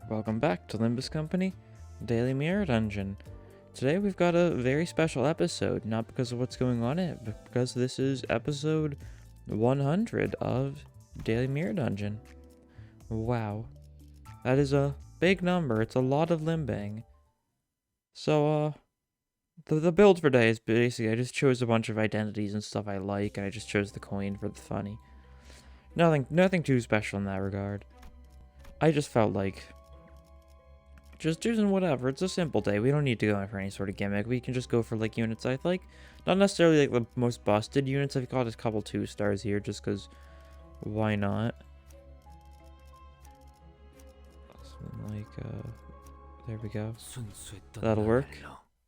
Welcome back to Limbus Company, Daily Mirror Dungeon. Today we've got a very special episode, not because of what's going on in it, but because this is episode 100 of Daily Mirror Dungeon. Wow. That is a big number. It's a lot of limbang. So, the build for today is basically, I just chose a bunch of identities and stuff I like, and I just chose the coin for the funny. Nothing too special in that regard. I just felt like just choosing whatever. It's a simple day. We don't need to go for any sort of gimmick. We can just go for like units I like. Not necessarily like the most busted units. I've got a couple 2 stars here just because why not? Something like, there we go. That'll work.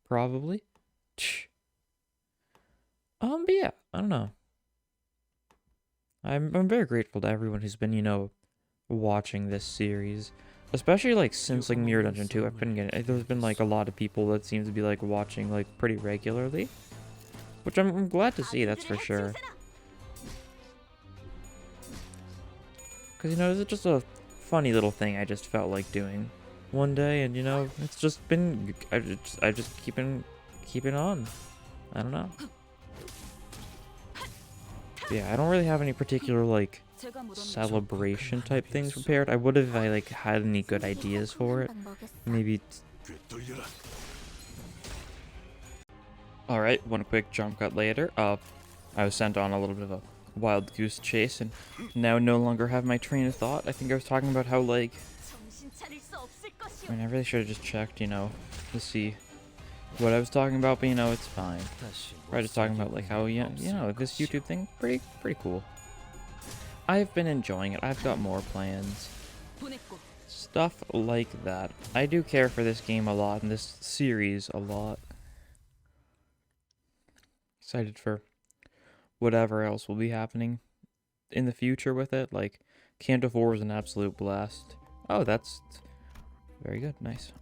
Probably. But yeah, I don't know. I'm very grateful to everyone who's been, watching this series. Especially like since like Mirror Dungeon 2, there's been like a lot of people that seem to be like watching like pretty regularly. Which I'm glad to see, that's for sure. Cause it's just a funny little thing I just felt like doing one day, and it's just been I just keep it on. I don't know. Yeah, I don't really have any particular like celebration type things prepared. I would have if I like had any good ideas for it. Maybe. Alright, one quick jump cut later. I was sent on a little bit of a wild goose chase and now no longer have my train of thought. I think I was talking about how like I really should have just checked, to see what I was talking about, but it's fine. Right, just talking about like how this YouTube thing pretty cool. I've been enjoying it. I've got more plans. Stuff like that. I do care for this game a lot and this series a lot. Excited for whatever else will be happening in the future with it. Like, Canto 4 was an absolute blast. Oh, that's very good. Nice.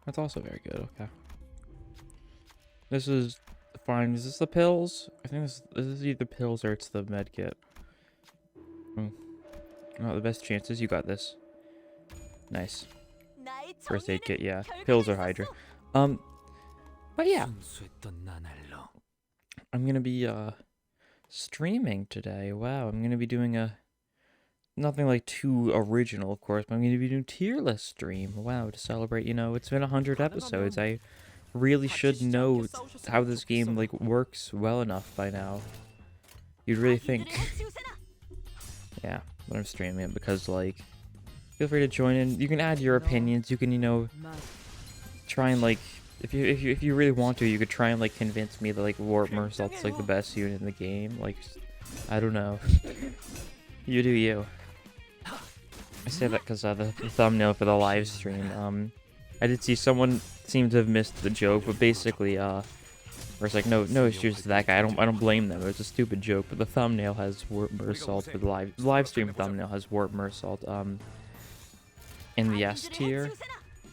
That's also very good. Okay. This is fine. Is this the pills? I think this is either pills or it's the med kit. Oh, the best chances. You got this. Nice. First aid kit, yeah. Pills or Hydra. But yeah. I'm gonna be streaming today. Wow, I'm gonna be doing nothing like too original, of course, but I'm gonna be doing tier list stream. Wow, to celebrate, it's been 100 episodes. I really should know how this game like works well enough by now. You'd really think. Yeah, but I'm streaming it because like feel free to join in. You can add your opinions. You can try and like if you really want to, you could try and like convince me that like Warp Mersault's like the best unit in the game. Like I don't know. You do you. I say that because the thumbnail for the live stream. I did see someone seemed to have missed the joke, but basically, where it's like no issues to that guy. I don't blame them. It was a stupid joke, but the thumbnail has Warp Mersault for the live stream thumbnail has Warp Mersault in the S tier,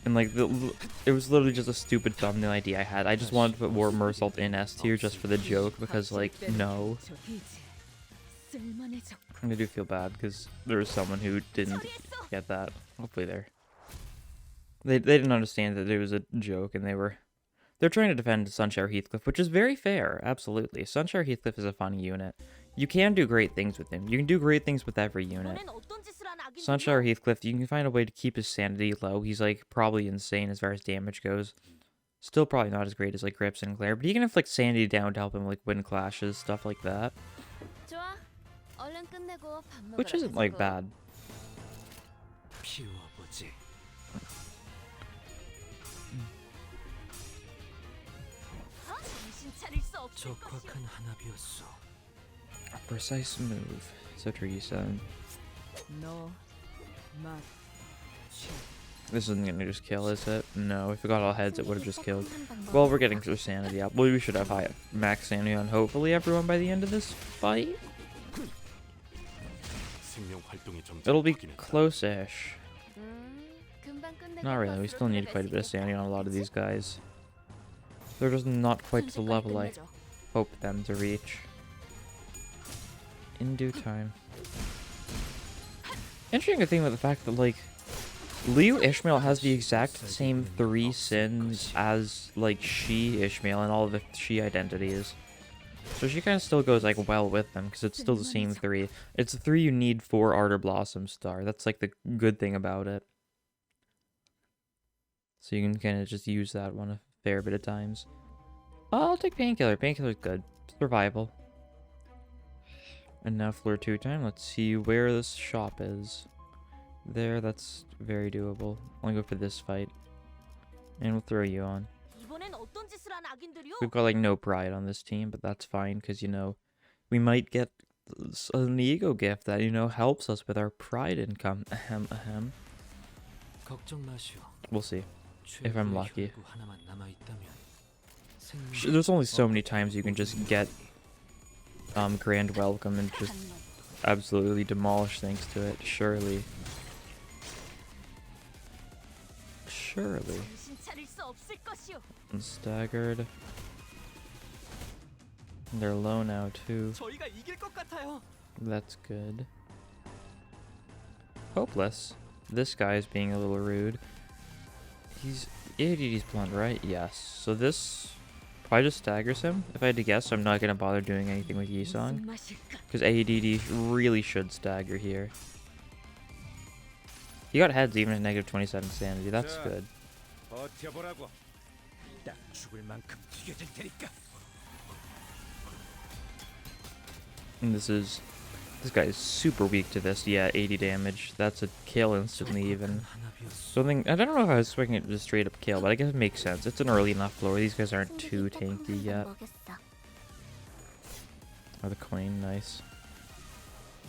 and like it was literally just a stupid thumbnail idea I had. I just wanted to put Warp Mersault in S tier just for the joke because like no. I do feel bad because there was someone who didn't get that. Hopefully they didn't understand that it was a joke, and they're trying to defend Sunshire Heathcliff, which is very fair. Absolutely, Sunshire Heathcliff is a funny unit. You can do great things with him. You can do great things with every unit. Sunshire Heathcliff, you can find a way to keep his sanity low. He's like probably insane as far as damage goes. Still probably not as great as like Grip Sinclair, but he can have like sanity down to help him like win clashes, stuff like that. Which isn't like bad. A precise move. So Teresa. This isn't gonna just kill, is it? No, if we got all heads, it would have just killed. Well, we're getting their sanity up. Well, we should have high max sanity on hopefully everyone by the end of this fight. It'll be close-ish. Not really. We still need quite a bit of sanity on a lot of these guys. They're just not quite to the level I hope them to reach. In due time. Interesting thing with the fact that, like, Liu Ishmael has the exact same 3 sins as, like, She Ishmael and all of the She identities. So she kind of still goes, like, well with them, because it's still the same 3. It's the 3 you need for Ardor Blossom Star. That's, like, the good thing about it. So you can kind of just use that one a fair bit of times. I'll take Painkiller. Painkiller's good. Survival. And now floor 2 time. Let's see where this shop is. There, that's very doable. I'll go for this fight. And we'll throw you on. We've got, like, no pride on this team, but that's fine, because, you know, we might get an ego gift that, you know, helps us with our pride income. Ahem, ahem. We'll see. If I'm lucky. There's only so many times you can just get Grand Welcome and just absolutely demolish things to it. Surely. Surely. I'm staggered. They're low now too. That's good. Hopeless. This guy's being a little rude. He's ADD's blunt, right? Yes. So this probably just staggers him. If I had to guess, I'm not gonna bother doing anything with Yisong, because ADD really should stagger here. He got heads even at negative 27 sanity. That's good. And this guy is super weak to this. Yeah, 80 damage. That's a kill instantly even. So I don't know if I was expecting it to just straight up kill, but I guess it makes sense. It's an early enough floor. These guys aren't too tanky yet. Oh, the coin, nice.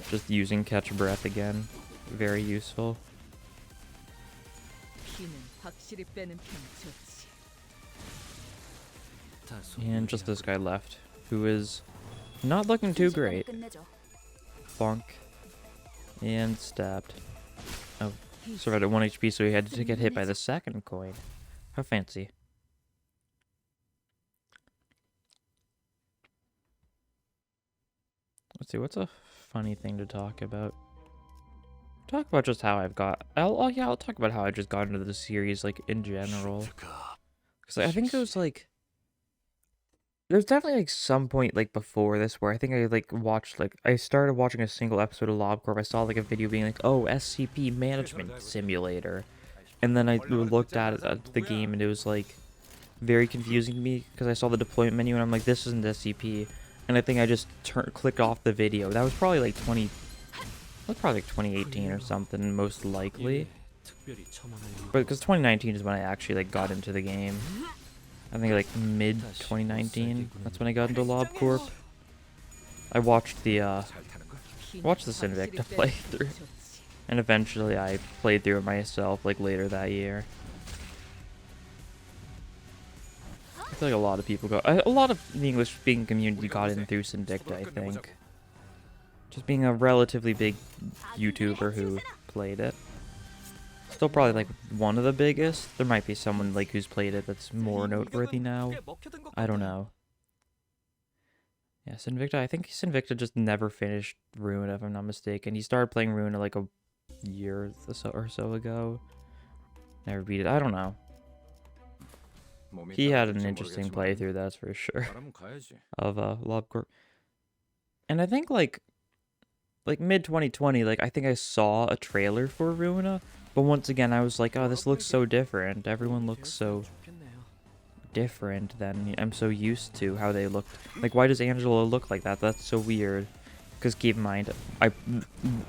Just using catch breath again. Very useful. And just this guy left, who is not looking too great. Bonk. And stabbed. Oh, survived at 1 HP, so he had to get hit by the second coin. How fancy. Let's see, what's a funny thing to talk about? Talk about just how I've got... I'll talk about how I just got into the series, like, in general. Because I think it was, like... There's definitely, like, some point, like, before this where I think I, like, watched, like... I started watching a single episode of LobCorp. I saw, like, a video being like, oh, SCP Management Simulator. And then I looked at the game, and it was, like, very confusing to me, because I saw the deployment menu, and I'm like, this isn't SCP. And I think I just clicked off the video. That was probably, like, 2018 or something, most likely. But because 2019 is when I actually, like, got into the game. I think, like, mid-2019. That's when I got into LobCorp. I watched the Sinvicta playthrough. And eventually I played through it myself, like, later that year. I feel like a lot of people a lot of the English-speaking community got in through Sinvicta, I think. Just being a relatively big YouTuber who played it. Still probably, like, one of the biggest. There might be someone, like, who's played it that's more noteworthy now. I don't know. Yeah, Sinvicta, I think Sinvicta just never finished Ruin, if I'm not mistaken. He started playing Ruin like a year or so ago. Never beat it. I don't know. He had an interesting playthrough, that's for sure, of LobCorp. And I think, like mid-2020, like, I think I saw a trailer for Ruina, but once again, I was like, oh, this looks so different. Everyone looks so different than I'm so used to how they looked. Like, why does Angela look like that? That's so weird. Because keep in mind,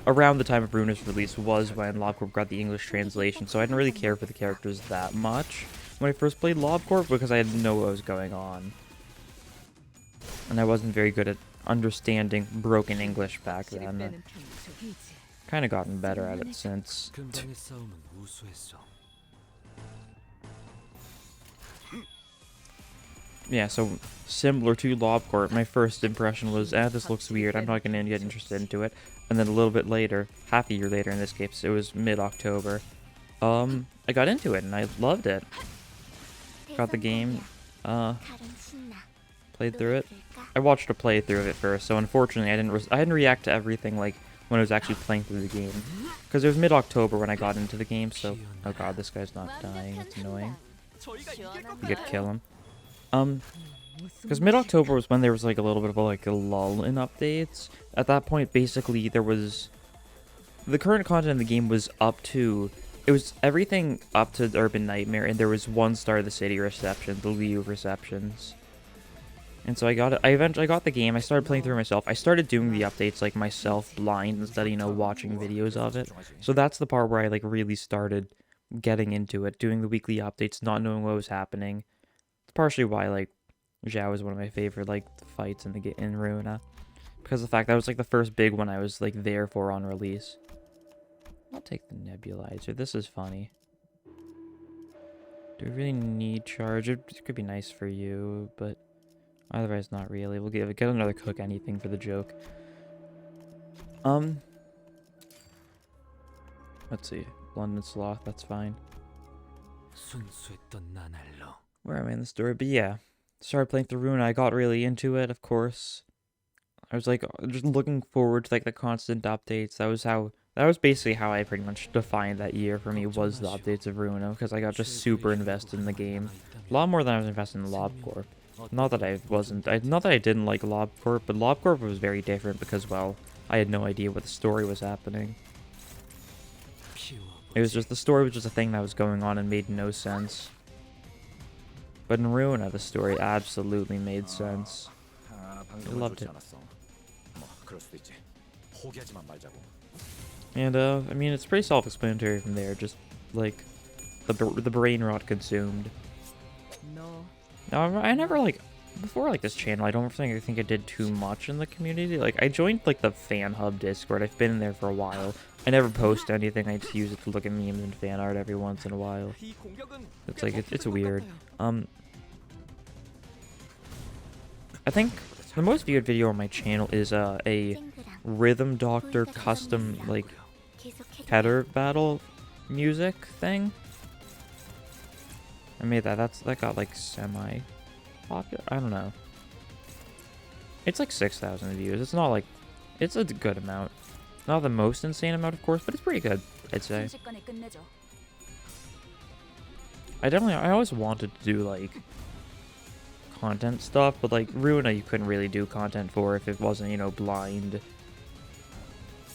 around the time of Ruina's release was when LobCorp got the English translation, so I didn't really care for the characters that much when I first played LobCorp, because I didn't know what was going on. And I wasn't very good at understanding broken English back then. Kind of gotten better at it since. Yeah, so similar to LobCorp, my first impression was, this looks weird, I'm not going to get interested into it. And then a little bit later, half a year later in this case, it was mid-October, I got into it and I loved it. Got the game, played through it. I watched a playthrough of it first, so unfortunately I didn't react to everything like when I was actually playing through the game, because it was mid-October when I got into the game. So, oh god, this guy's not dying. That's annoying. You could kill him. Because mid-October was when there was like a little bit of like a lull in updates. At that point, basically there was the current content in the game was up to. It was everything up to Urban Nightmare, and there was one Star of the City reception, the Liu receptions. And so I got it. I eventually got the game. I started playing through myself. I started doing the updates like myself, blind, instead of, you know, watching videos of it. So that's the part where I like really started getting into it, doing the weekly updates, not knowing what was happening. It's partially why like Zhao is one of my favorite like fights in the in Ruina, because of the fact that was like the first big one I was like there for on release. I'll take the nebulizer. This is funny. Do we really need charge? It could be nice for you, but otherwise not really. We'll get another cook anything for the joke. Let's see. London Sloth, that's fine. Where am I in the story? But yeah. Started playing through Ruina. I got really into it, of course. I was like just looking forward to like the constant updates. That was basically how I pretty much defined that year for me, was the updates of Ruina, because I got just super invested in the game. A lot more than I was invested in LobCorp. Not that I wasn't, not that I didn't like LobCorp, but LobCorp was very different because, well, I had no idea what the story was happening. It was just, the story was just a thing that was going on and made no sense. But in Ruina, the story absolutely made sense. I loved it. And, I mean, it's pretty self-explanatory from there, just, like, the brain rot consumed. Now, I never, like, before, like, this channel, I think I did too much in the community. Like, I joined, like, the fan hub Discord. I've been in there for a while. I never post anything. I just use it to look at memes and fan art every once in a while. It's, like, it's weird. I think the most viewed video on my channel is, a Rhythm Doctor custom, like, header battle music thing. I made that. That got like semi-popular. I don't know. It's like 6,000 views. It's not like, it's a good amount. Not the most insane amount, of course, but it's pretty good, I'd say. I always wanted to do like content stuff, but like Ruina you couldn't really do content for if it wasn't, you know, blind.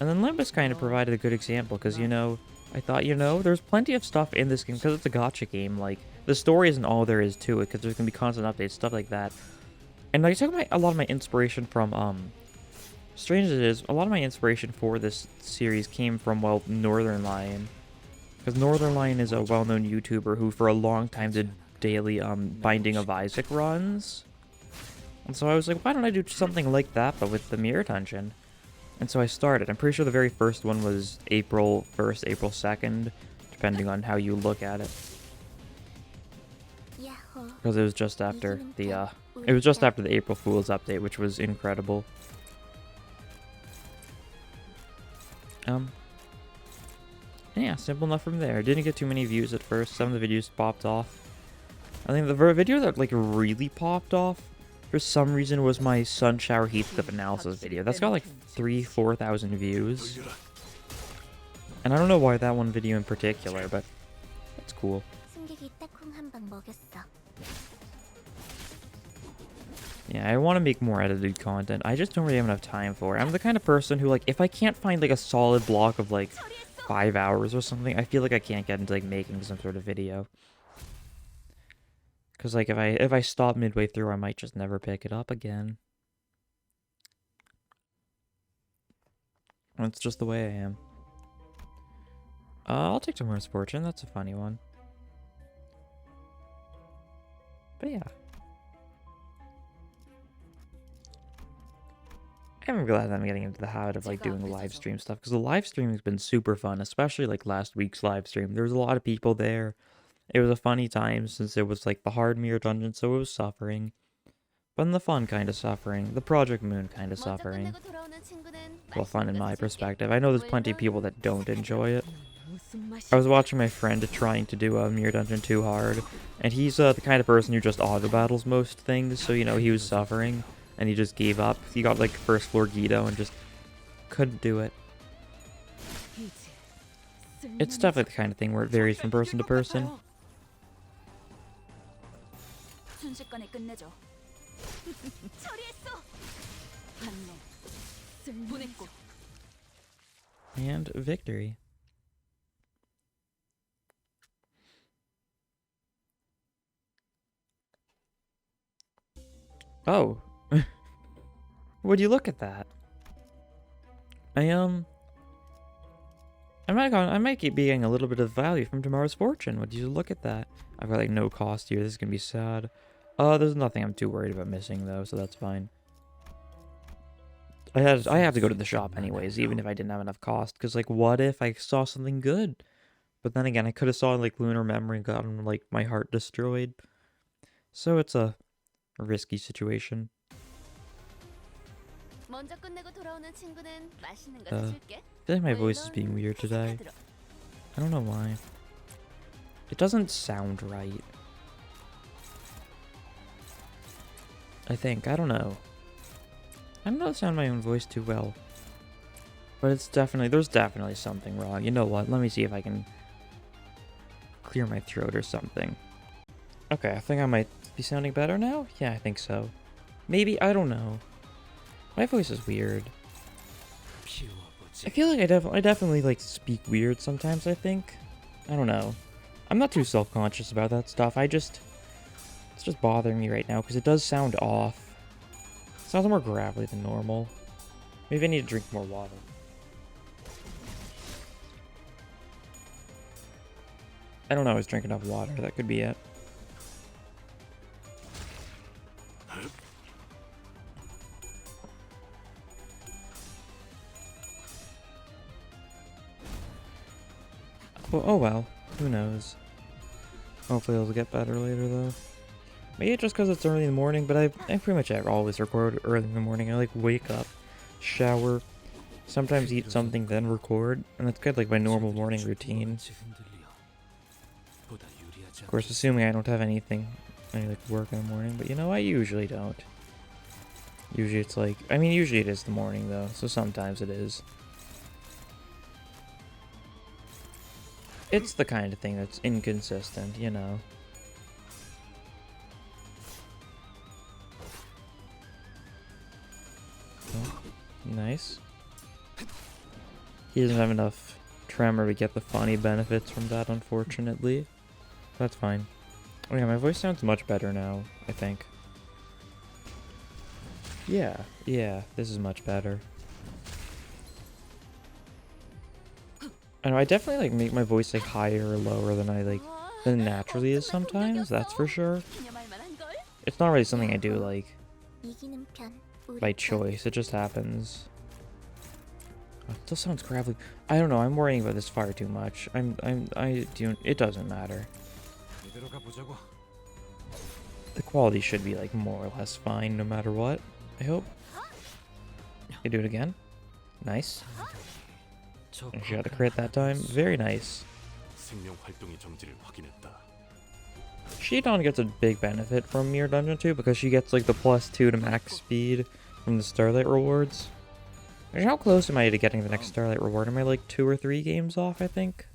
And then Limbus kind of provided a good example, because, you know, I thought, you know, there's plenty of stuff in this game, because it's a gacha game, like, the story isn't all there is to it, because there's going to be constant updates, stuff like that. And I took a lot of my inspiration from, strange as it is, a lot of my inspiration for this series came from, well, Northern Lion. Because Northern Lion is a well-known YouTuber who for a long time did daily, Binding of Isaac runs. And so I was like, why don't I do something like that, but with the mirror dungeon? And so I started. I'm pretty sure the very first one was April 1st, April 2nd, depending on how you look at it. Because it was just after the, April Fool's update, which was incredible. Yeah, simple enough from there. Didn't get too many views at first. Some of the videos popped off. I think the video that, like, really popped off for some reason was my Sun Shower Heathcliff analysis video. That's got like 3,000-4,000 views. And I don't know why that one video in particular, but it's cool. Yeah, I want to make more edited content. I just don't really have enough time for it. I'm the kind of person who, like, if I can't find like a solid block of like 5 hours or something, I feel like I can't get into like making some sort of video. Because, like, if I stop midway through, I might just never pick it up again. That's just the way I am. I'll take Tomorrow's Fortune. That's a funny one. But yeah. I'm glad that I'm getting into the habit of, like, doing live stream stuff. Because the live stream has been super fun. Especially, like, last week's live stream. There was a lot of people there. It was a funny time since it was like the hard mirror dungeon, so it was suffering. But in the fun kind of suffering. The Project Moon kind of suffering. Well, fun in my perspective. I know there's plenty of people that don't enjoy it. I was watching my friend trying to do a mirror dungeon too hard. And he's the kind of person who just auto-battles most things, so, you know, he was suffering. and he just gave up. He got like first floor Guido and just couldn't do it. It's definitely the kind of thing where it varies from person to person. 순식간에 끝내죠. 처리했어. 반응. 보냈고. And victory. Oh. Would you look at that? I might keep be getting a little bit of value from tomorrow's fortune. Would you look at that? I've got like no cost here. This is gonna be sad. There's nothing I'm too worried about missing though, so that's fine. I have to go to the shop anyways, even if I didn't have enough cost. Cause like, what if I saw something good? But then again, I could have saw like lunar memory and gotten like my heart destroyed. So it's a risky situation. 먼저 끝내고 돌아오는 친구는 맛있는 거 I 사줄게. feel like my voice is being weird today. I don't know why. It doesn't sound right. I think. I don't know. I don't know the sound of my own voice too well. But it's definitely... There's definitely something wrong. You know what? Let me see if I can clear my throat or something. Okay, I think I might be sounding better now? Yeah, I think so. Maybe. I don't know. My voice is weird. I feel like I definitely like speak weird sometimes, I think. I don't know. I'm not too self-conscious about that stuff. It's just bothering me right now because it does sound off. It sounds more gravelly than normal. Maybe I need to drink more water. I don't know, I was drinking enough water. That could be it. Oh well, who knows. Hopefully it'll get better later though. Maybe just because it's early in the morning, but I pretty much always record early in the morning. I like wake up, shower, sometimes eat something, then record, and that's kind of like my normal morning routine. Of course, assuming I don't have any like work in the morning, but you know, I usually don't. Usually it's like, usually it is the morning though, so sometimes it is. It's the kind of thing that's inconsistent, you know. Oh, nice. He doesn't have enough tremor to get the funny benefits from that, unfortunately. That's fine. Oh yeah, my voice sounds much better now, I think. Yeah, this is much better. I know, I definitely like make my voice like higher or lower than than it naturally is sometimes, that's for sure. It's not really something I do like by choice, it just happens. Oh, it still sounds gravelly. I don't know, I'm worrying about this fire too much. It doesn't matter. The quality should be like more or less fine no matter what, I hope. Okay, do it again. Nice. And she got the crit that time. Very nice. Shidon gets a big benefit from Mirror Dungeon 2 because she gets like the +2 to max speed from the Starlight rewards. How close am I to getting the next Starlight reward? Am I like 2 or 3 games off, I think?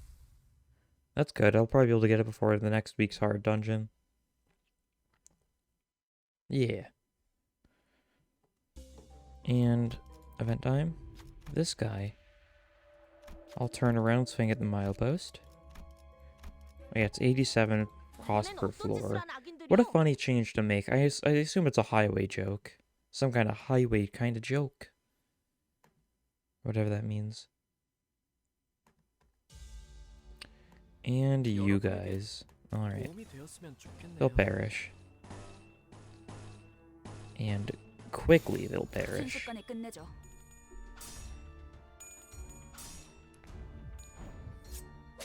That's good. I'll probably be able to get it before the next week's hard dungeon. Yeah. And event time. This guy. I'll turn around, swing at the milepost. Oh yeah, it's 87 cost per floor. What a funny change to make. I assume it's a highway joke. Some kind of highway kind of joke. Whatever that means. And you guys. Alright. They'll perish. And quickly they'll perish.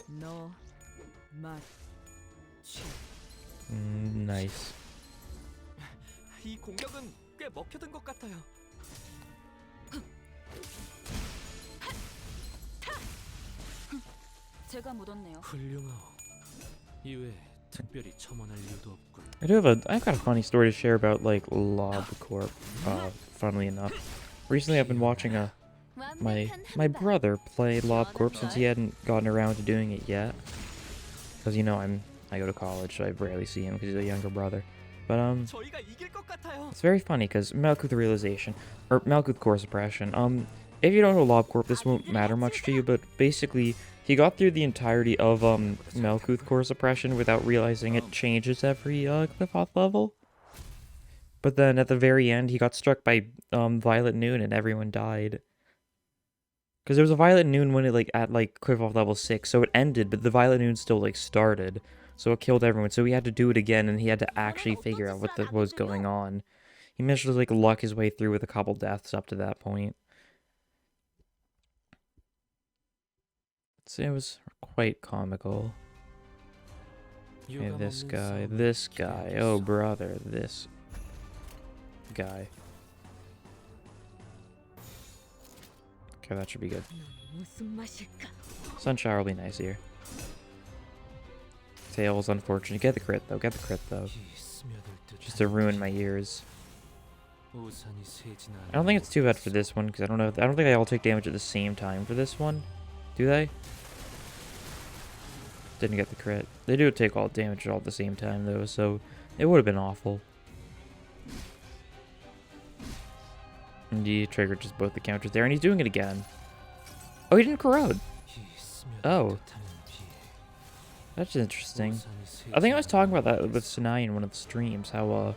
No, nice. 이 공격은 꽤 먹혀든 것 같아요. 제가 묻었네요. 훌륭하오. 이외에 특별히 첨언할 이유도 없군. I've got a funny story to share about like LobCorp. Funnily enough, recently I've been watching my brother play LobCorp since he hadn't gotten around to doing it yet. Because you know I go to college, so I rarely see him because he's a younger brother. But 저희가 이길 것 같아요. it's very funny because Malkuth realization or Malkuth core suppression. If you don't know LobCorp, this won't matter much to you, but basically he got through the entirety of Malkuth core suppression without realizing it changes every Cliff-Off level. But then at the very end, he got struck by Violet Noon and everyone died. Because there was a Violet Noon when it at Cliff-Off level 6, so it ended, but the Violet Noon still started, so it killed everyone. So he had to do it again, and he had to actually figure out what was going on. He managed to luck his way through with a couple deaths up to that point. So it was quite comical. Okay, this guy, oh brother, this guy. Okay, that should be good. Sun shower will be nice here. Tails, unfortunate. Get the crit though, just to ruin my ears. I don't think it's too bad for this one, because I don't think they all take damage at the same time for this one. Do they? Didn't get the crit. They do take all damage all at the same time though, so it would have been awful. And he triggered just both the counters there, and he's doing it again. Oh, he didn't corrode. Oh. That's interesting. I think I was talking about that with Sinai in one of the streams, how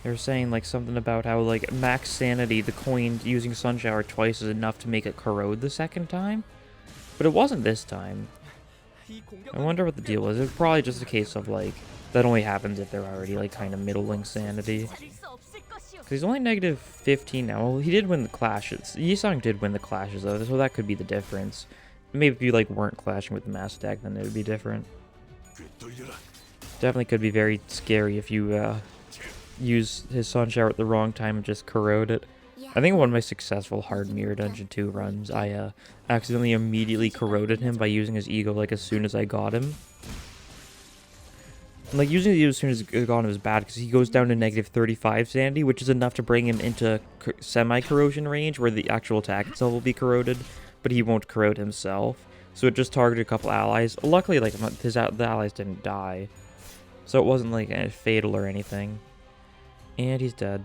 they were saying something about how max sanity, the coin using Sun Shower twice is enough to make it corrode the second time. But it wasn't this time. I wonder what the deal is. It's probably just a case of that only happens if they're already kind of middling sanity. Because he's only negative 15 now. Well, he did win the clashes. Yisung did win the clashes though, so that could be the difference. Maybe if you weren't clashing with the mass attack, then it would be different. Definitely could be very scary if you use his Sun Shower at the wrong time and just corrode it. I think one of my successful hard mirror dungeon 2 runs, I accidentally immediately corroded him by using his ego as soon as I got him. And, using the ego as soon as I got him is bad because he goes down to negative 35 sanity, which is enough to bring him into semi-corrosion range where the actual attack itself will be corroded, but he won't corrode himself. So it just targeted a couple allies. Luckily, the allies didn't die, so it wasn't fatal or anything. And he's dead.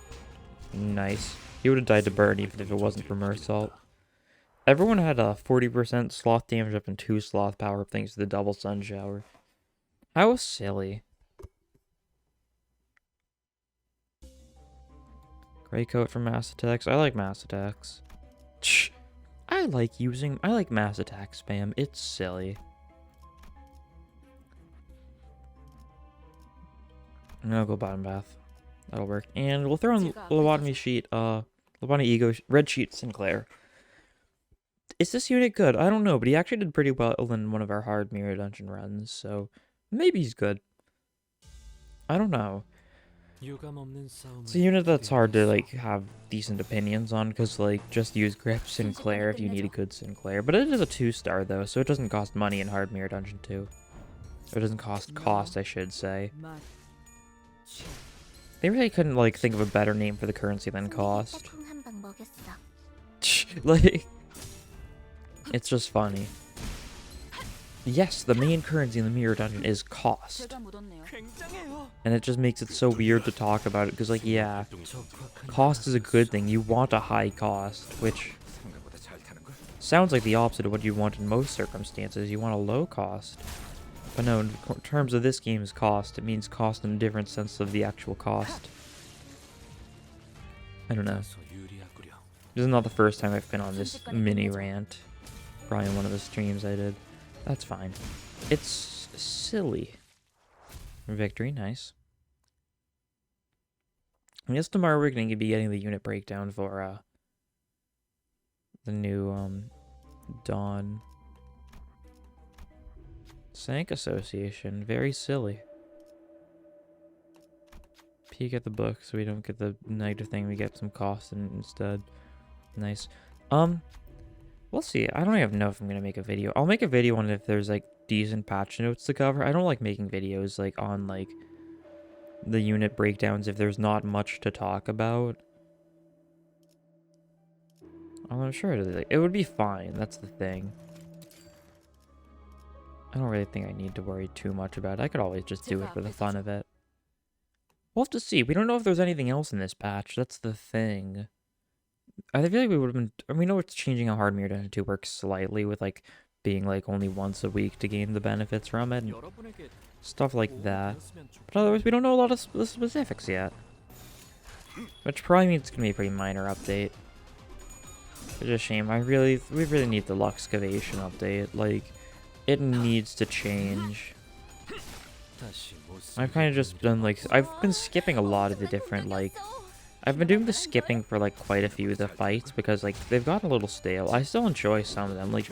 Nice. He would have died to burn even if it wasn't for Mersault. Everyone had a 40% sloth damage up and 2 sloth power up thanks to the double Sun Shower. How silly. Gray coat for mass attacks. I like mass attacks. I like mass attack spam. It's silly. I'll go bottom bath. That'll work. And we'll throw in lobotomy sheet, lobotomy ego, red sheet Sinclair. Is this unit good? I don't know, but he actually did pretty well in one of our hard mirror dungeon runs, so maybe he's good. I don't know. It's a unit that's hard to have decent opinions on, because just use grip Sinclair if you need a good Sinclair. But it is a 2-star though, so it doesn't cost money in hard mirror dungeon 2. Or it doesn't cost, I should say. They really couldn't think of a better name for the currency than cost. It's just funny. Yes, the main currency in the mirror dungeon is cost. And it just makes it so weird to talk about it, because yeah, cost is a good thing. You want a high cost, which sounds like the opposite of what you want in most circumstances. You want a low cost. But no, in terms of this game's cost, it means cost in a different sense of the actual cost. I don't know. This is not the first time I've been on this mini rant. Probably in one of the streams I did. That's fine. It's silly. Victory, nice. I guess tomorrow we're going to be getting the unit breakdown for the new Dawn Sank Association. Very silly. Peek at the book so we don't get the negative thing. We get some cost instead. Nice. We'll see. I don't even know if I'm gonna make a video. I'll make a video on if there's decent patch notes to cover. I don't like making videos like on like the unit breakdowns if there's not much to talk about. I'm sure it would be fine. That's the thing. I don't really think I need to worry too much about it. I could always just do it for the fun of it. We'll have to see. We don't know if there's anything else in this patch. That's the thing. I feel like we would have been... we know it's changing how hard Mirror Dungeon 2 works slightly with, like, being, like, only once a week to gain the benefits from it and 여러분에게 stuff like that. 도움이 되었으면 But otherwise, we don't know a lot of the specifics yet. Which probably means it's going to be a pretty minor update. It's a shame. We really need the Luxcavation update. Like, it needs to change. I've kind of just done, like... I've been skipping a lot of the different, like... I've been doing the skipping for, like, quite a few of the fights, because, like, they've gotten a little stale. I still enjoy some of them. Like,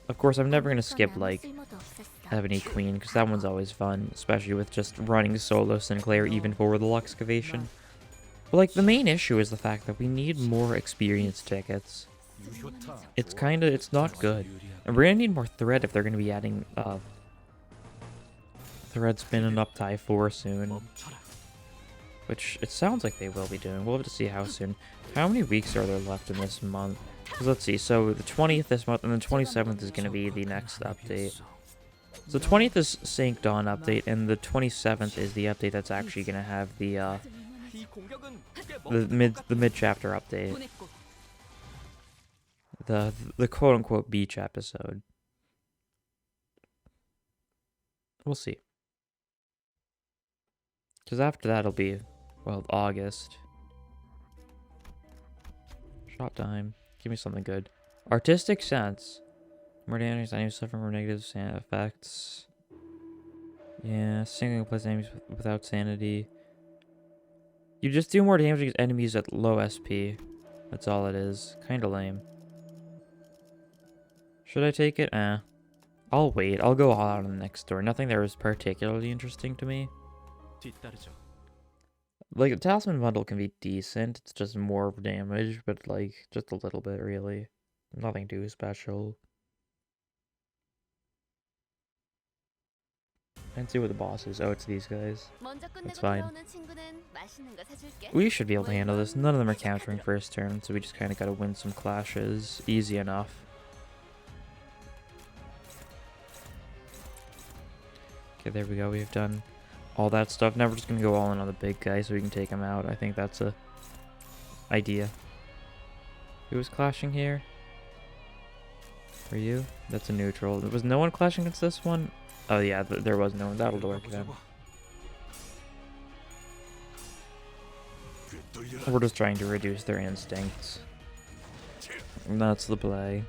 of course, I'm never going to skip, like, Ebony Queen, because that one's always fun, especially with just running solo Sinclair, even for the Luxcavation. But, like, the main issue is the fact that we need more experience tickets. It's not good. And we're going to need more thread if they're going to be adding, thread spin and up tie 4 soon. Which it sounds like they will be doing. We'll have to see how soon. How many weeks are there left in this month? Because let's see. So the 20th this month, and the 27th is going to be the next update. So the 20th is St. Dawn update, and the 27th is the update that's actually going to have the 이 공격은 꽤 mid chapter update. The quote unquote beach episode. We'll see. Because after that it'll be, well, August. Shop time. Give me something good. Artistic sense. More damage, enemies suffer from negative effects. Yeah, single place enemies without sanity. You just do more damage against enemies at low SP. That's all it is. Kinda lame. Should I take it? I'll wait. I'll go all out on the next story. Nothing there is particularly interesting to me. 뒤따르죠. Like, the Talisman bundle can be decent. It's just more damage, but, like, just a little bit, really. Nothing too special. And see what the boss is. Oh, it's these guys. That's fine. We should be able to handle this. None of them are countering first turn, so we just kind of gotta win some clashes. Easy enough. Okay, there we go. We've done all that stuff. Now we're just gonna go all in on the big guy so we can take him out. I think that's a idea. Who was clashing here? Were you? That's a neutral. Was no one clashing against this one? Oh yeah, there was no one. That'll work then. We're just trying to reduce their instincts. And that's the play.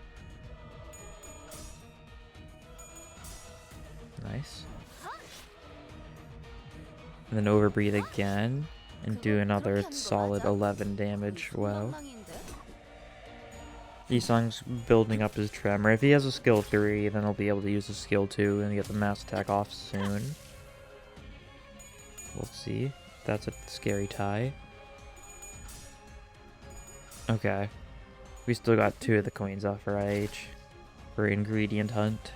Nice. And then overbreathe again. And do another solid 11 damage. Wow. Isang's building up his tremor. If he has a skill 3, then he'll be able to use his skill 2 and get the mass attack off soon. We'll see. That's a scary tie. Okay. We still got 2 of the coins off for IH. For ingredient hunt.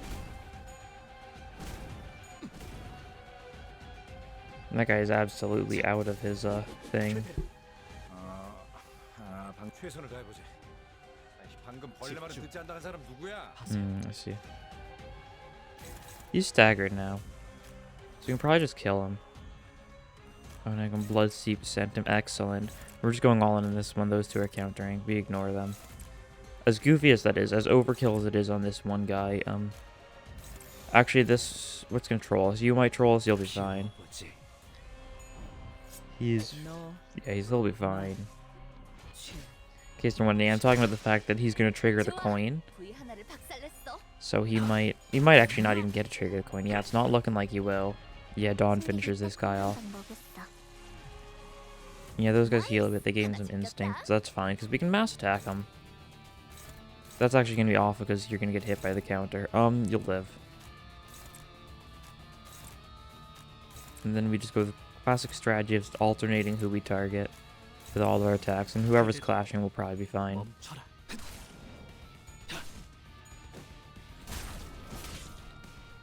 And that guy is absolutely out of his thing. I see. He's staggered now. So we can probably just kill him. Oh, and I can blood seep sent him. Excellent. We're just going all in on this one. Those 2 are countering. We ignore them. As goofy as that is, as overkill as it is on this one guy, actually this, what's gonna troll us? You might troll us, you'll be fine. He'll be fine. In case you're wondering, I'm talking about the fact that he's gonna trigger the coin. So he might actually not even get to trigger the coin. Yeah, it's not looking like he will. Yeah, Dawn finishes this guy off. Yeah, those guys heal a bit. They gave him some instinct. So that's fine, because we can mass attack him. That's actually going to be awful, because you're going to get hit by the counter. You'll live. And then we just go with the classic strategy of just alternating who we target with all of our attacks. And whoever's clashing will probably be fine.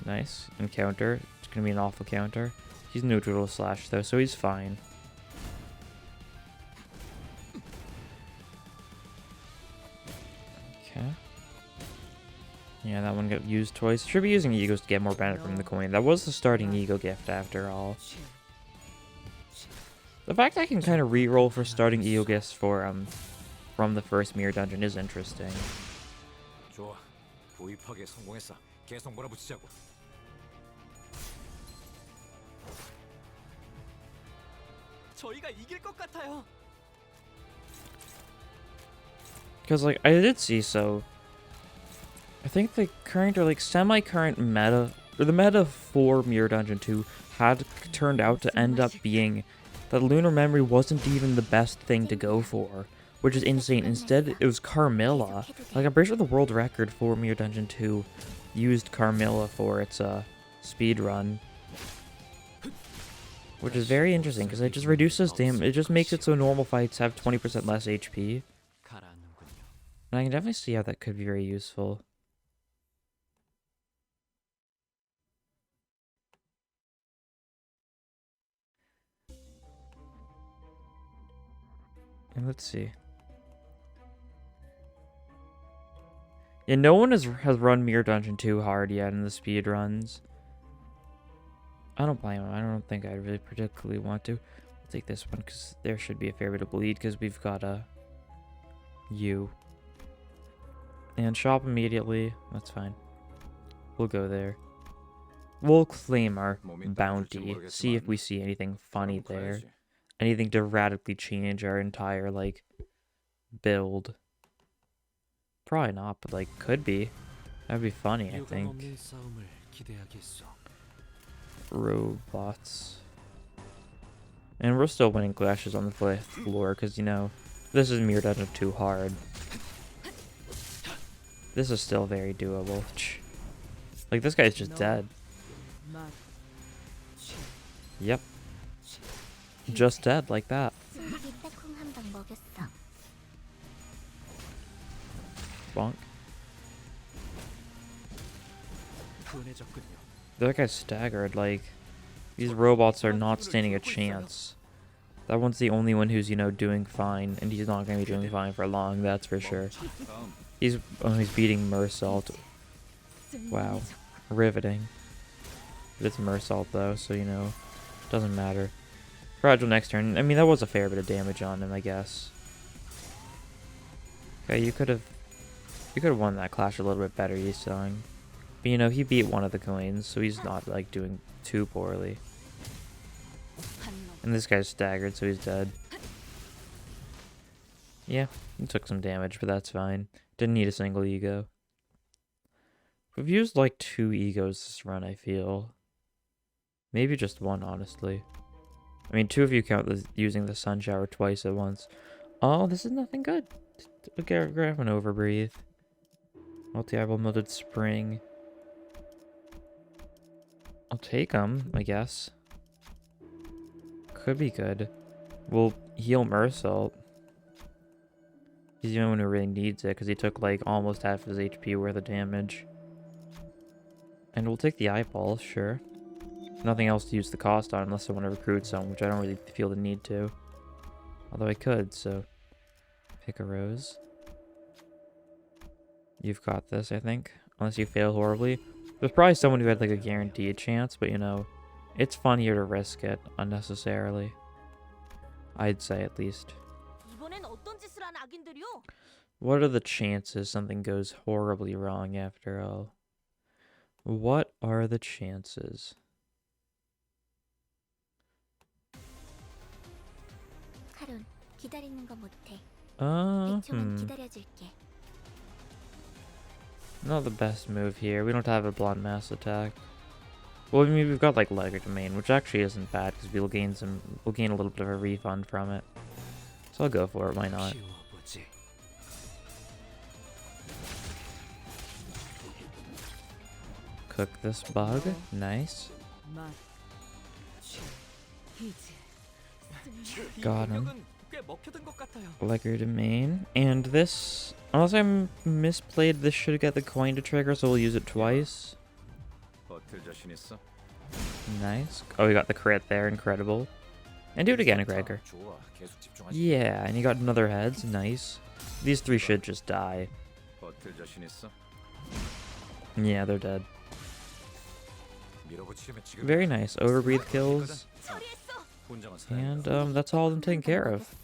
Nice. And counter. It's gonna be an awful counter. He's neutral to slash though, so he's fine. Okay. Yeah, that one got used twice. Should be using egos to get more benefit from the coin. That was the starting ego gift after all. The fact I can kind of re-roll for starting ego gifts for from the first mirror dungeon is interesting. 좋아. 도입하기에 성공했어. 계속 몰아붙이자고. 저희가 이길 것 같아요. Because, like, I did see, so I think the current or like semi-current meta, or the meta for Mirror Dungeon 2 had turned out to end up being that Lunar Memory wasn't even the best thing to go for, which is insane. Instead, it was Carmilla. Like, I'm pretty sure the world record for Mirror Dungeon 2 used Carmilla for its speed run, which is very interesting because it just reduces damage. It just makes it so normal fights have 20% less HP. And I can definitely see how that could be very useful. And let's see. Yeah, no one has run Mirror Dungeon 2 hard yet in the speed runs. I don't blame him. I don't think I really particularly want to. I'll take this one because there should be a fair bit of bleed because we've got a U. And shop immediately. That's fine. We'll go there. We'll claim our bounty. See if we see anything funny there. Anything to radically change our entire, like, build. Probably not, but, like, could be. That'd be funny, I think. Robots. And we're still winning clashes on the fifth floor, because, you know, this is Mirror Dungeon 2 hard. This is still very doable. Like, this guy's just dead. Yep. Just dead, like that. Bonk. That guy's staggered, like, these robots are not standing a chance. That one's the only one who's, you know, doing fine, and he's not going to be doing fine for long, that's for sure. He's beating Mersault. Wow. Riveting. But it's Mersault, though, so, you know, doesn't matter. Fragile next turn. I mean, that was a fair bit of damage on him, I guess. Okay, you could have won that clash a little bit better, Yisung. But, you know, he beat one of the coins, so he's not, like, doing too poorly. And this guy's staggered, so he's dead. Yeah, he took some damage, but that's fine. Didn't need a single ego. We've used, like, 2 egos this run, I feel. Maybe just 1, honestly. I mean, 2 if you count using the sun shower twice at once. Oh, this is nothing good. Grab an overbreathe. Multi-eyeball Mildred Spring. I'll take them, I guess. Could be good. We'll heal Mersault. He's the only one who really needs it because he took like almost half his HP worth of damage. And we'll take the eyeball, sure. Nothing else to use the cost on unless I want to recruit some, which I don't really feel the need to. Although I could, so pick a rose. You've got this, I think. Unless you fail horribly. There's probably someone who had like a guaranteed chance, but you know, it's funnier to risk it unnecessarily. I'd say at least. What are the chances something goes horribly wrong after all? What are the chances? Not the best move here. We don't have a blunt mass attack. Well, I mean, we've got like Legerdemain, which actually isn't bad because we'll gain a little bit of a refund from it. So I'll go for it. Why not? Cook this bug. Nice. Got him. Legerdemain. And this, unless I misplayed, this should get the coin to trigger, so we'll use it twice. Nice. Oh, we got the crit there. Incredible. And do it again, Gregor. Yeah, and you got another heads. Nice. These three should just die. Yeah, they're dead. Very nice. Overbreathe kills. And that's all of them taken care of.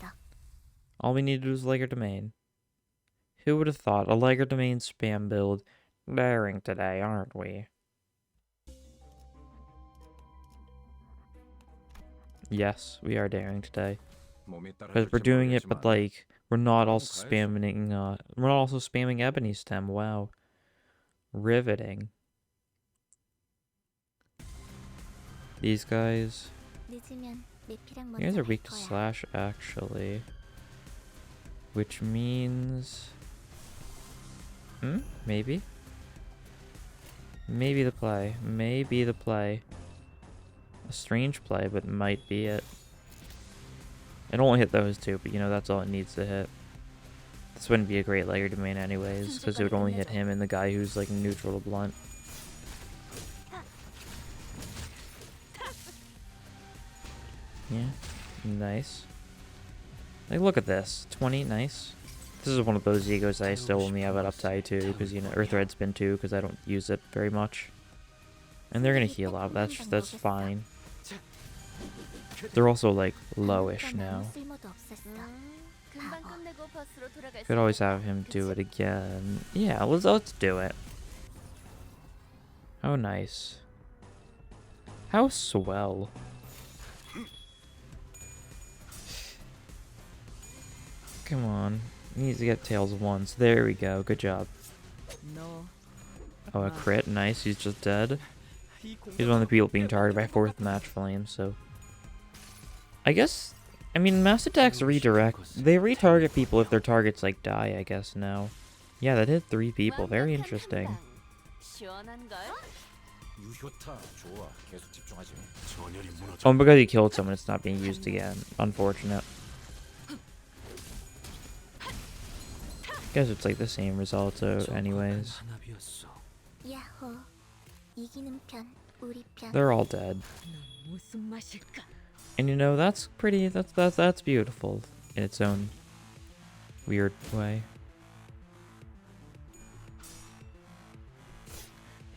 All we need to do is Liger Domain. Who would have thought? A Liger Domain spam build. Daring today, aren't we? Yes, we are daring today. Because we're doing it, but like, we're not also spamming, we're not also spamming Ebony Stem. Wow. Riveting. These guys. You guys are weak to slash, actually. Which means... Maybe? Maybe the play. Maybe the play. A strange play, but might be it. It only hit those two, but you know, that's all it needs to hit. This wouldn't be a great Liger Domain anyways, because it would only hit him and the guy who's like neutral to blunt. Yeah, nice. Like, look at this. 20, nice. This is one of those egos I still only have it up to I2, because, you know, Earth Red Spin 2, because I don't use it very much. And they're gonna heal up, that's fine. They're also, like, lowish now. Could always have him do it again. Yeah, let's do it. How nice. How swell. Come on. He needs to get tails once. There we go. Good job. Oh, a crit. Nice. He's just dead. He's one of the people being targeted by 4th match flame, so... I guess... I mean, mass attacks redirect. They retarget people if their targets, like, die, I guess, now. Yeah, that hit 3 people. Very interesting. Oh, and because he killed someone, it's not being used again. Unfortunate. Guess it's like the same result, so anyways. They're all dead. And you know, that's pretty, that's beautiful in its own weird way.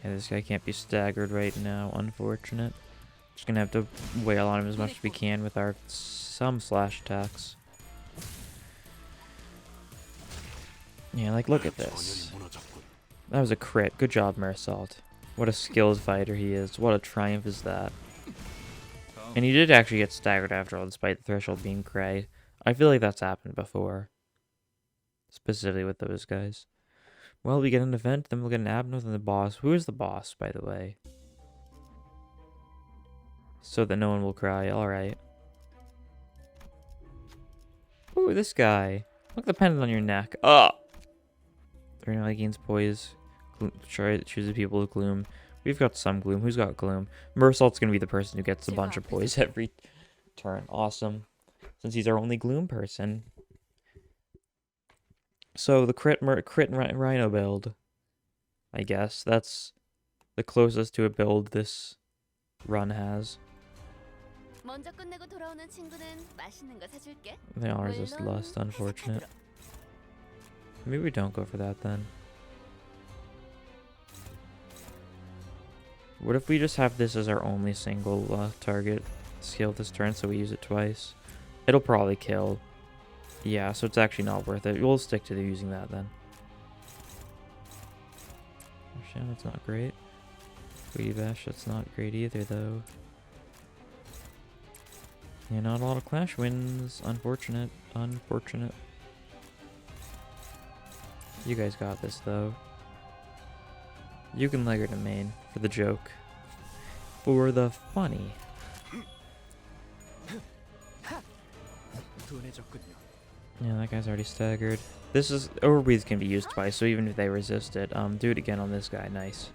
Yeah, this guy can't be staggered right now, unfortunate. Just gonna have to wail on him as much as we can with our some slash attacks. Yeah, like, look at this. That was a crit. Good job, Mersault. What a skilled fighter he is. What a triumph is that. And he did actually get staggered after all, despite the threshold being gray. I feel like that's happened before. Specifically with those guys. Well, we get an event, then we'll get an Abno, then the boss. Who is the boss, by the way? So that no one will cry. Alright. Ooh, this guy. Look at the pendant on your neck. Oh! Right gains poise. Chooses people with gloom. We've got some gloom. Who's got gloom? Mersault's gonna be the person who gets a bunch of poise every turn. Awesome. Since he's our only gloom person. So the crit Rhino build. I guess. That's the closest to a build this run has. They all resist lust, unfortunate. Maybe we don't go for that then. What if we just have this as our only single target skill this turn, so we use it twice? It'll probably kill. Yeah, so it's actually not worth it. We'll stick to using that then. Shit, that's not great. Sweetie Bash, that's not great either though. Yeah, not a lot of clash wins. Unfortunate. Unfortunate. You guys got this, though. You can Liger Domain for the joke. For the funny. Yeah, that guy's already staggered. This is... Overbreathe can be used twice, so even if they resist it, do it again on this guy. Nice.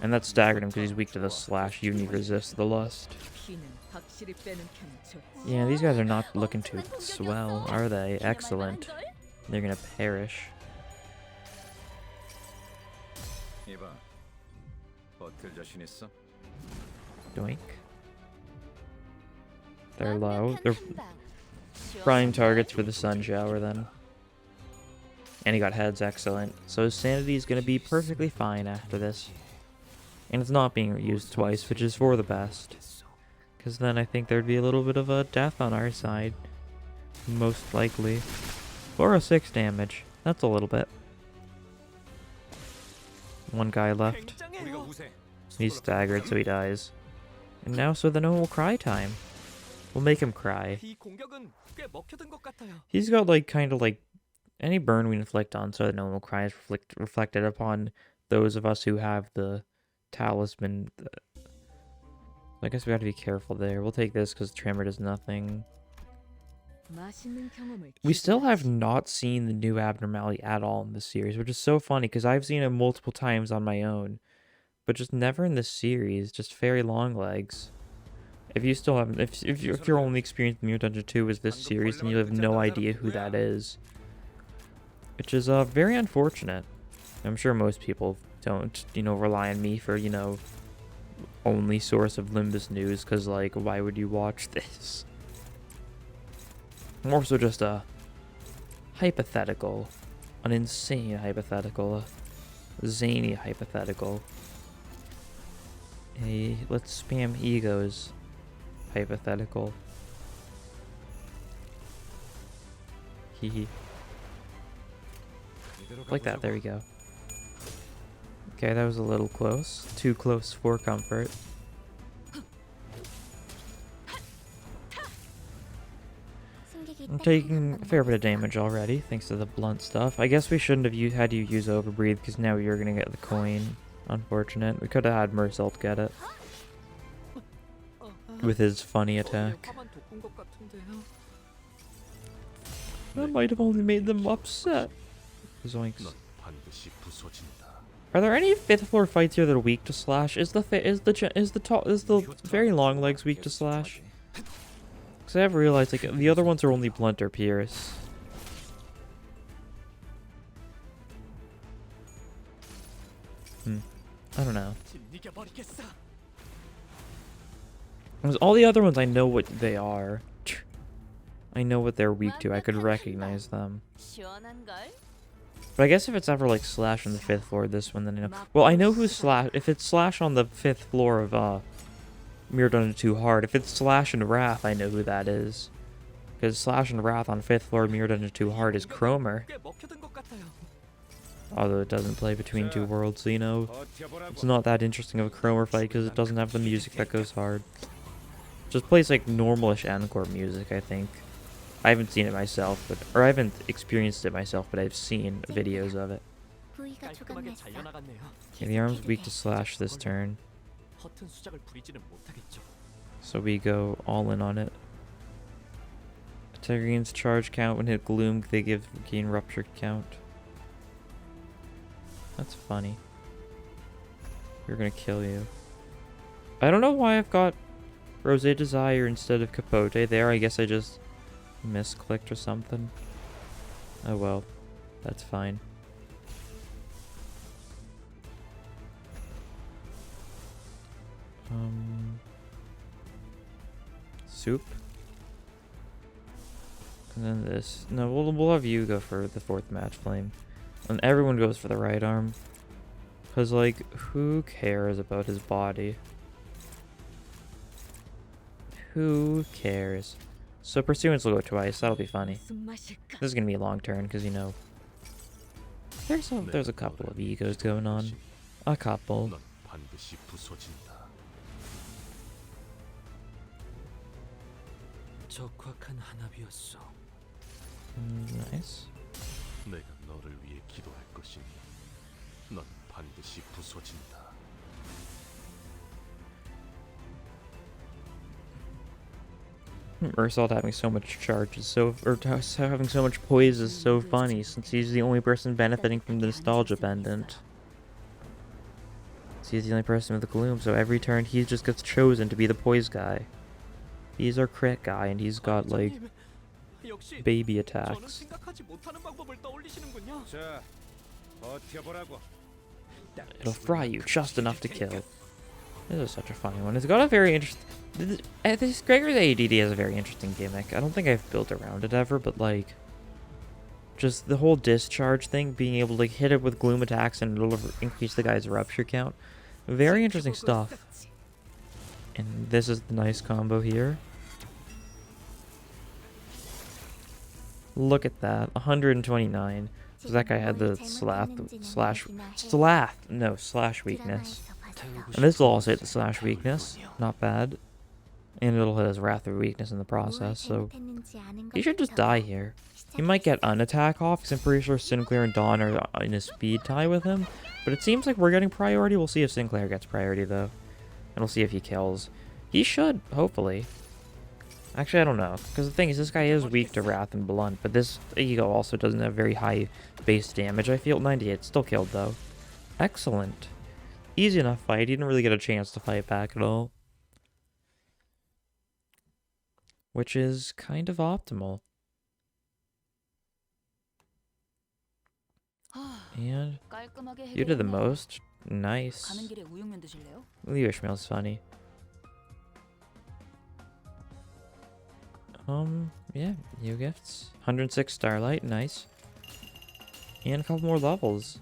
And that staggered him because he's weak to the slash, even if he resists the lust. Yeah, these guys are not looking too swell, are they? Excellent. They're gonna perish. 버틸 자신 있어? Doink. They're low. 완벽한 They're 한 방. prime 시원한 targets 걸. for the sun shower then. And he got heads, excellent. So his sanity is going to be perfectly fine after this. And it's not being used twice, which is for the best. Because then I think there'd be a little bit of a death on our side. Most likely. 406 damage. That's a little bit. One guy left. 굉장해요. He's staggered, so he dies. And now, so then will cry time. We'll make him cry. 이 공격은 꽤 먹혀든 것 같아요. He's got like kind of like any burn we inflict on so that no one will cry is reflected upon those of us who have the talisman. I guess we have to be careful there. We'll take this because Tremor does nothing. We still have not seen the new abnormality at all in this series, which is so funny because I've seen it multiple times on my own, but just never in this series. Just fairy long legs. If you still haven't, if your only experience in Mirror Dungeon 2 is this series, then you have no idea who that is, which is very unfortunate. I'm sure most people don't, rely on me for, only source of Limbus news, because like, why would you watch this? More so just a hypothetical, an insane hypothetical, a zany hypothetical. Let's spam egos hypothetical. Hehe. Like that, there we go. Okay, that was a little close. Too close for comfort. I'm taking a fair bit of damage already, thanks to the blunt stuff. I guess we shouldn't have had you use Overbreathe, because now you're gonna get the coin. Unfortunate. We could have had Mersault get it. With his funny attack. 화만 돋군 것 같은데요. That might have only made them upset. Zoinks. 넌 반드시 부서진다. Are there any 5th floor fights here that are weak to slash? Is the very long legs weak to slash? Because I have realized like the other ones are only blunt or pierce. I don't know. 짓이겨버리겠어. Because all the other ones I know what they are. I know what they're weak to. I could recognize them. 시원한 걸. But I guess if it's ever like slash on the 5th floor, this one, then I know. Well, I know who's slash. If it's slash on the 5th floor of Mirror Dungeon 2 hard. If it's slash and wrath, I know who that is. Because slash and wrath on 5th floor Mirror Dungeon 2 hard is Cromer. 꽤 먹혀든 것 같아요. Although it doesn't play between two worlds, so it's not that interesting of a Cromer fight because it doesn't have the music that goes hard. Just plays like normalish Encore music, I think. I haven't seen it myself, or I haven't experienced it myself, but I've seen videos of it. 부위가 깔끔하게 조각났어. 잘려나갔네요. Okay, the arm's weak to slash this turn, 허튼 수작을 부리지는 못하겠죠. so we go all in on it. Attacker gains charge count when hit gloom, they gain rupture count. That's funny. We're gonna kill you. I don't know why I've got Rosé Desire instead of Capote there. I guess I just misclicked or something. Oh well, that's fine. Soup. And then this. No, we'll have you go for the 4th match flame. And everyone goes for the right arm. Because, like, who cares about his body? Who cares? So Pursuance will go twice. That'll be funny. This is going to be a long turn because, there's a couple of egos going on. A couple. 넌 반드시 부서진다. 적확한 한압이었어. Nice. 내가 너를 위해 기도할 것이니 넌 반드시 부서진다. Mersault having so much charge is having so much poise is so funny since he's the only person benefiting from the nostalgia pendant. So he's the only person with the gloom, so every turn he just gets chosen to be the poise guy. He's our crit guy and he's got like 역시 baby 저는 attacks. 생각하지 못하는 방법을 떠올리시는군요. 자, 버텨보라고. It'll fry you just enough to kill. This is such a funny one. It's got a very interesting... This Gregor's ADD has a very interesting gimmick. I don't think I've built around it ever, but like... just the whole discharge thing, being able to hit it with gloom attacks and it'll increase the guy's rupture count. Very interesting stuff. And this is the nice combo here. Look at that, 129. So that guy had the slash weakness. And this will also hit the slash weakness. Not bad. And it'll hit his wrath or weakness in the process, so... he should just die here. He might get unattack off, because I'm pretty sure Sinclair and Dawn are in a speed tie with him. But it seems like we're getting priority. We'll see if Sinclair gets priority, though. And we'll see if he kills. He should, hopefully. Actually, I don't know. Because the thing is, this guy is weak to Wrath and Blunt. But this Ego also doesn't have very high base damage. I feel 98. Still killed, though. Excellent. Easy enough fight. He didn't really get a chance to fight back at all. Which is kind of optimal. And you did the most. Nice. Ishmael's funny. Yeah, new gifts. 106 Starlight, nice. And a couple more levels.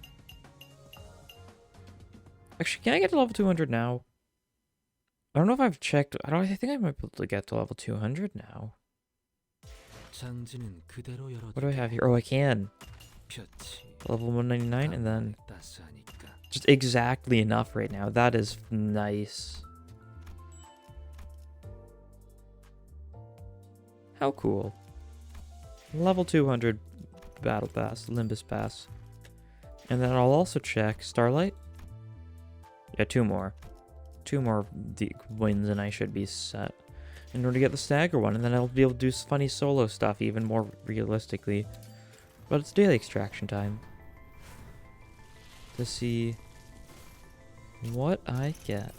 Actually, can I get to level 200 now? I don't know if I've checked. I think I might be able to get to level 200 now. What do I have here? Oh, I can. Level 199 and then just exactly enough right now. That is nice. How cool. Level 200 Battle Pass, Limbus Pass. And then I'll also check Starlight. Yeah, two more. Two more wins and I should be set. In order to get the stagger one, and then I'll be able to do funny solo stuff even more realistically. But it's daily extraction time. To see what I get.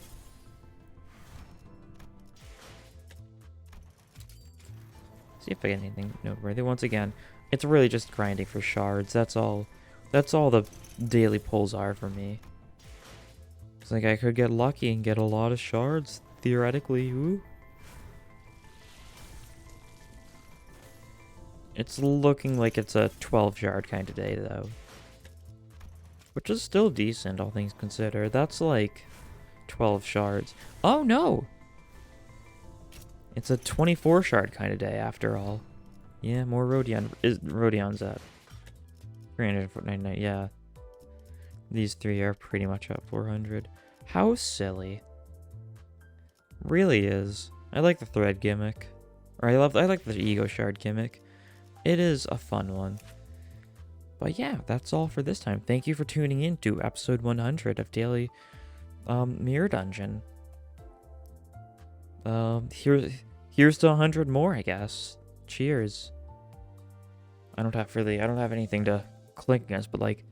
See if I get anything noteworthy. Once again, it's really just grinding for shards. That's all the daily pulls are for me. It's like I could get lucky and get a lot of shards, theoretically. Ooh. It's looking like it's a 12 shard kind of day, though. Which is still decent, all things considered. That's like 12 shards. Oh, no! It's a 24 shard kind of day, after all. Yeah, more Rodion. Rodion's at 399, yeah. These three are pretty much at 400. How silly. Really is. I like the thread gimmick. Or I like the ego shard gimmick. It is a fun one. But yeah, that's all for this time. Thank you for tuning in to episode 100 of Daily Mirror Dungeon. Here's to 100 more, I guess. Cheers. I don't have anything to click against, but like,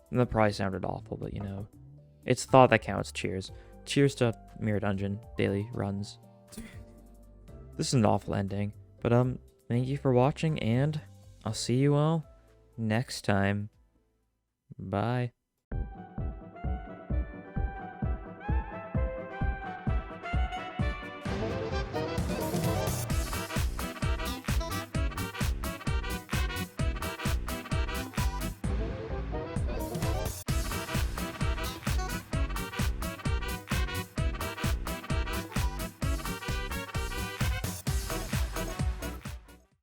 that probably sounded awful, but you know, it's thought that counts. Cheers. Cheers to Mirror Dungeon daily runs. This is an awful ending, but thank you for watching, and I'll see you all next time. Bye.